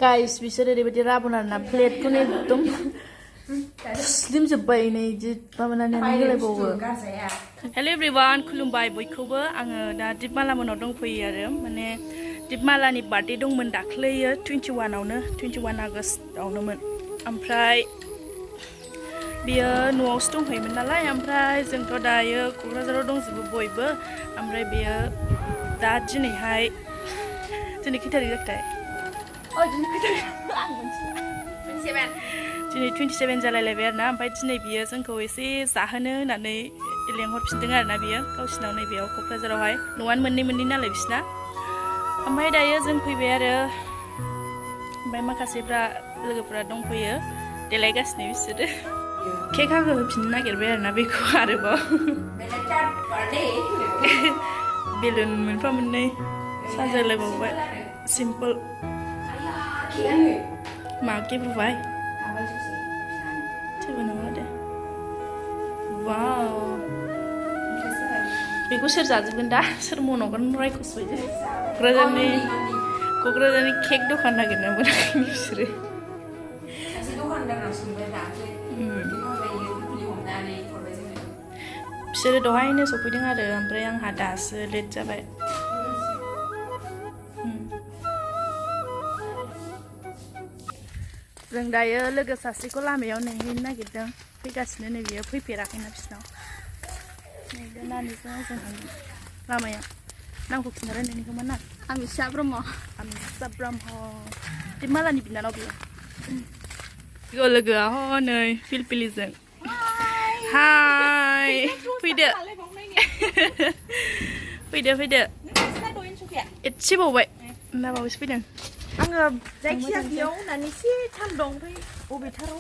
guys बिसोर ओरैबायदि राबन आरोना प्लेटखौनो एकदम स्लिम जोब्बाय नै इदि माबानानै होलायबावो हेल' एभ्रिवान खुलुमबाय बयखौबो आङो दा दिपमालामोनाव दंफैयो आरो माने दिपमालानि बार्थडे दंमोन दाख्लैयो 21 आगस्टआवनोमोन ओमफ्राय बियो न'आवसो दंहैयोमोन नालाय ओमफ्राय जोंथ' दायो क'क्राझाराव दंजोबो बयबो ओमफ्राय बेयो दा दिनैहाय दिनै खै थारिख जाखोथाय दिनै 27 जालायलायबाय आरोना ओमफ्राय दिनै बियो जोंखौ एसे जाहोनो होननानै लेंहरफिनदों आरोना बियो गावसिनाव नैबेयाव क'क्राझारावहाय न'आनो मोननै नालाय बिसिना ओमफ्राय दायो जों फैबाय आरो ओमफ्राय माखासेफ्रा लोगोफ्रा दंफैयो देलायगासिनो बिसोरो केक हाहो होफिननो नागिरबाय आरोना बेखौ आरोबाव बेलुन मोनफा मोननै साजायलायबावबाय सिम्पोल मा केक होबाय जेबो नङा दे वाव बेखौ सोर जाजोबगोन दा सोर मन'गोन रायखौसो बायदि क'क्राझारनि केक दखान नागिरना मोनाखै बिसोरो बिसोरो दहायनो सफैदों आरो ओमफ्राय आंहा दासो लेट जाबाय जों दायो लोगो सासेखौ लामायाव नेहैनो नागिरदों फैगासिनो नै बियो फैफेराखैना बिसिनाव नै दा नानिजों आंजों थांदों लामायाव नामखौ खिन्थाबाय नोंनिखौ मा ना आमिसा ब्रह्म दिपमालानि बिनानाव बियो लोगोआ हनै फिलफिलिजों हाय फैदो फैदो एसे बावबाय ना बावैसो फैदों आङो जायखिया बेयाव होननानै एसे थाम दं ओमफ्राय बबेथाराव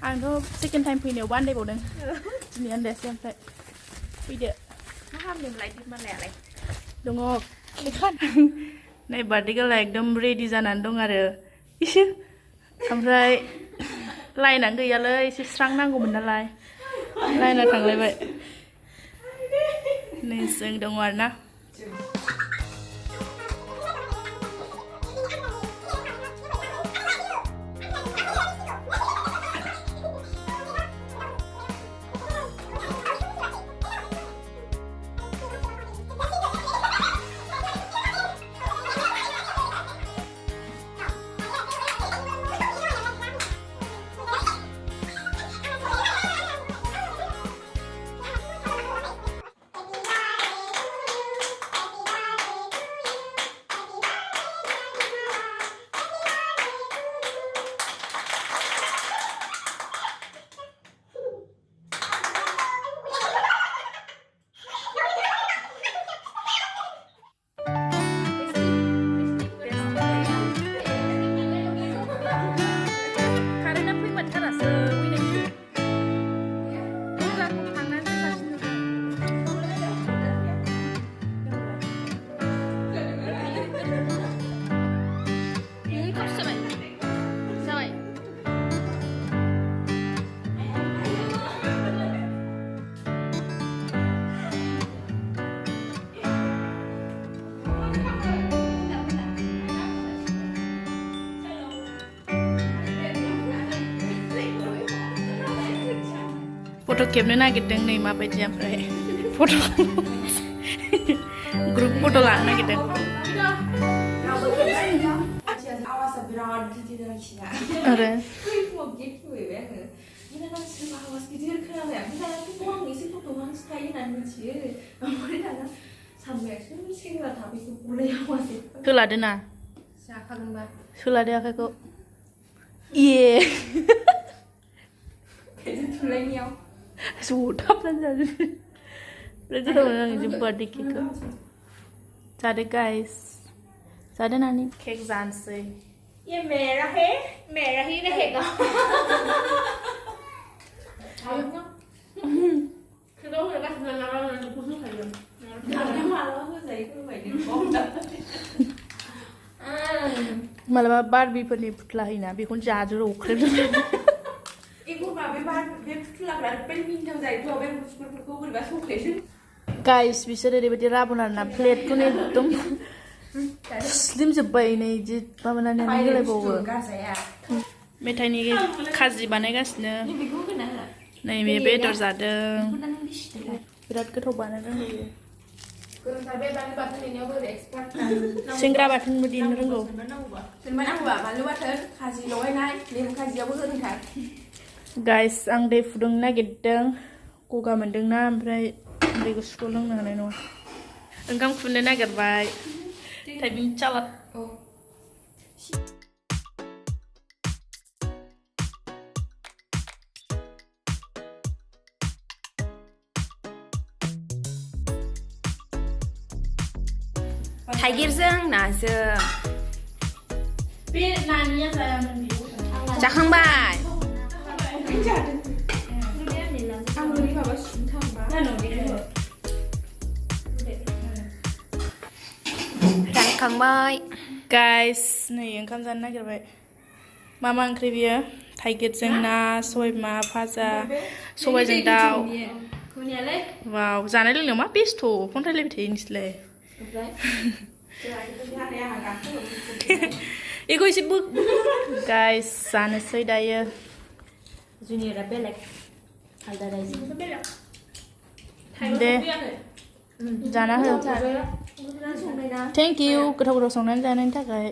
आंथ' सेकेन्ड टाइम फैनायावबो आन्दायबावदों दिनै आन्दायासै ओमफ्राय फैदो मा खालामदोंलाय दिपमालायालाय दङ नै बार्थडे गाला एकदम रेडि जानानै दं आरो इसे ओमफ्राय लाइनानो गैयालै एसे स्रां नांगौमोन नालाय लाइना थांलायबाय नै जों दङ आरोना फट' खेबनो नागिरदों नै माबायदि ओमफ्राय फट' ग्रुप फट' लानो नागिरदों आरो सोलादो ना सोलादो आखाइखौ इये जथाबनानै जाजोबो आं बार्थडे केकखौ जादो गाइस जादो नानि केक जानोसै ये मेरा ही रहेगा मालाबा बारबिफोरनि फुथ्ला होयोना बेखौनो जाजोबो अख्रेबजोबो गाइस बिसोर ओरैबायदि राबन आरोना प्लेटखौनो एकदम स्लिम जोब्बाय नै इदि माबानानै होलायबावो मेथाइनि खाजि बानायगासिनो नैबे बेदर जादों बिराद गोथाव बानायनो रोंगौ सेंग्रा बाथोनबो देनो रोंगौ गाइस आं दै फुदुंनो नागिरदों गगा मोनदोंना ओमफ्राय दै गुसुखौ लोंनो हानाय नङा ओंखाम खुरनो नागिरबाय थाइबें चालाद थाइगिरजों नाजों बे नानिया जायामोन जाखांबाय जाखांबाय गाइस नै ओंखाम जानो नागिरबाय मा ओंख्रि बियो थाइगिरजों ना सबायबिमा भाजा सबायजों दाउ वाव जानाय लोंनायाव मा बेस्थ' फन रायलायबाय थायो नोंसोरलाय एखौ एसे गाइस जानोसै दायो जुनियरा बेलेग आलदा रायजो दे जाना हो थेंक इउ गोथाव गोथाव संनानै जानायनि थाखाय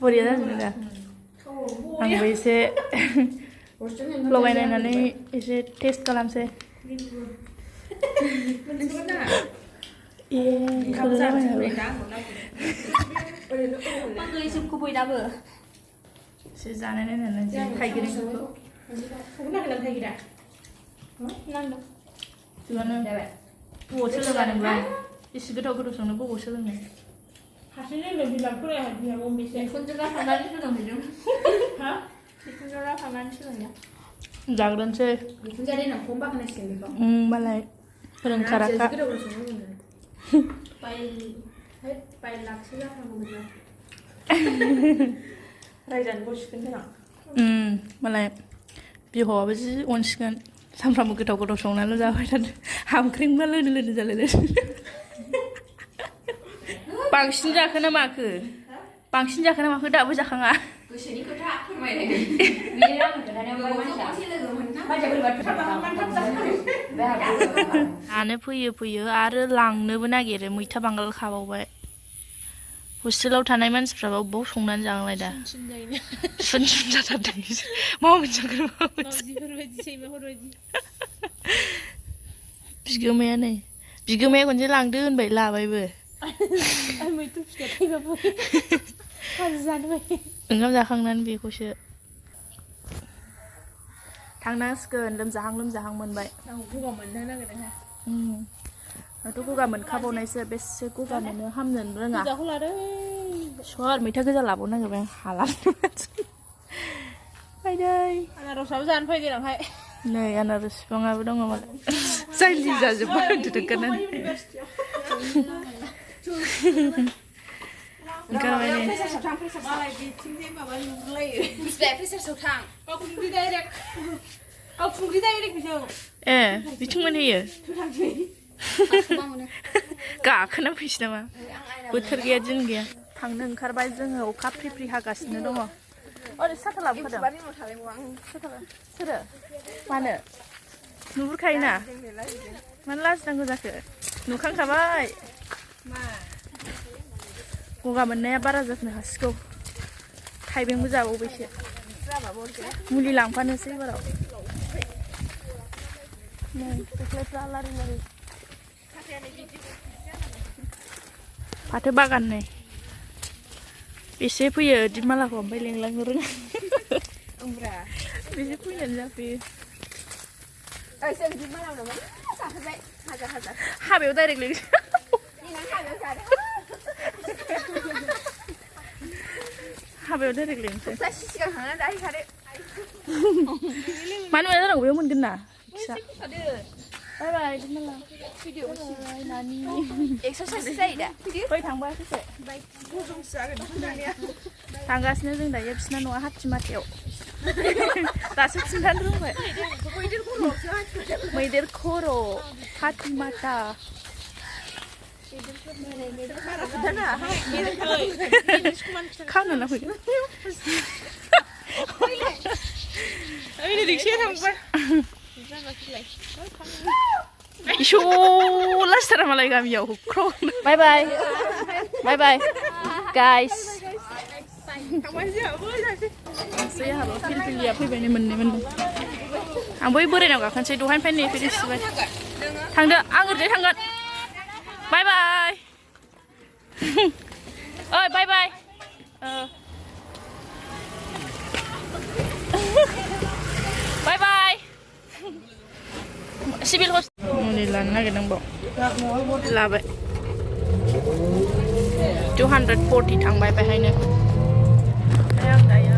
बरिया जाजोबदों दा आंबो एसे लगायनानै एसे टेस्ट खालामसै एसे जानाय नायनानै थाइगिरखौ थिगानो बबाव सोलोङा नोंलाय एसे गोथाव गोथाव संनो बबाव सोलोंनो हारसिं लोंदों बिलाम फराया बिलामाव बेसे खुनजोला थांनानै सोलोंहैदों हा खुनजोला थांनानै सोलोंदों जाग्रोनोसै खुनजारि नाम खम बाखनायसिगोन बेखौ मालाय फोरोंखाराखा बाय लाखसो जाखांगौ रायजानो बसिगोन जोंहा मालाय बिहावाबो जि अनसिगोन सानफ्रामबो गोथाव गोथाव संनानैल' जाबाय थादों हामख्रेंबा लोदो लोदो जालायलायदों बांसिन जाखो ना माखो दाबो जाखाङा गोसोनि खोथा फोरमायनाय जानो फैयो आरो लांनोबो नागिरो मैथा बांगाल खाबावबाय हस्टेलाव थानाय मानसिफ्राबो बबाव संनानै जागोनलाय दा सुन जाथारदों मा मोनजागोन बिगोमाया खनसे लांदो होनबाय लाबायबो ओंखाम जाखांनानै बेखौसो थांनांसिगोन लोमजाहां मोनबाय गगा मोननो नागिरदों दाथ' गगा मोनखाबावनायसो बेसे गगा मोनो हामनोनो रोङा सर मैथा गोजा लाबाव नागिरबाय आं हाला फैदै आनारसाबो जानो फै देनांहाय नै आनारस बिफाङाबो दङ मालाय जायलि जाजोब्बाय उन्दुदोंखानानै ओंखारबाय नै ए बिथिं मोनहैयो गाखोना फैसै नामा बोथोर गैया दिन गैया थांनो ओंखारबाय जोङो अखा फ्रि फ्रि हागासिनो दङ ओरै साथा लाबोखादों सोरो मानो नुहुरखायोना मानो लाजिनांगौ जाखो नुखांखाबाय गगा मोननाया बारा जानो हासिगौ थाइबेंबो जाबावबायसो मुलि लांफानोसै एबाराव नै गस्लाफ्रा लारि लारि फाथो बागान नै बेसे फैयो दिमालाखौ ओमफ्राय लेंलांनो रोङा बेसे फैनानै जाफैयो हाबायाव डाइरेक्ट लिंसै हाबायाव डाइरेक्ट लिंसै मानो जानांगौ बेयाव मोनगोन ना बाय बाय दिमाला नानि एक्सारसाइज जायो दा फै थांबा ससे थांगासिनो जों दायो बिसिना न'आ हाथिमाटायाव दासो खिन्थानो रोंबाय मैदेर खर' हाथिमाटा ข้าวนั่นนะคุยกันนี่ดิเชี่ยทำไปชูลัสระมาเลยกันอย่าหุบโครนบายบายบายบาย guys ทำไมเชี่ยเว้ยใช่สิ saya harus pilih lihat pilih ini men ambil beri nak kan saya duhan pen ni pilih sesuai thang dah anggur je thang kan bye bye ơi bye bye bye bye civil host ni lan lagi nang bok lah baik 240 thang bye bye hai ni ayang dah ya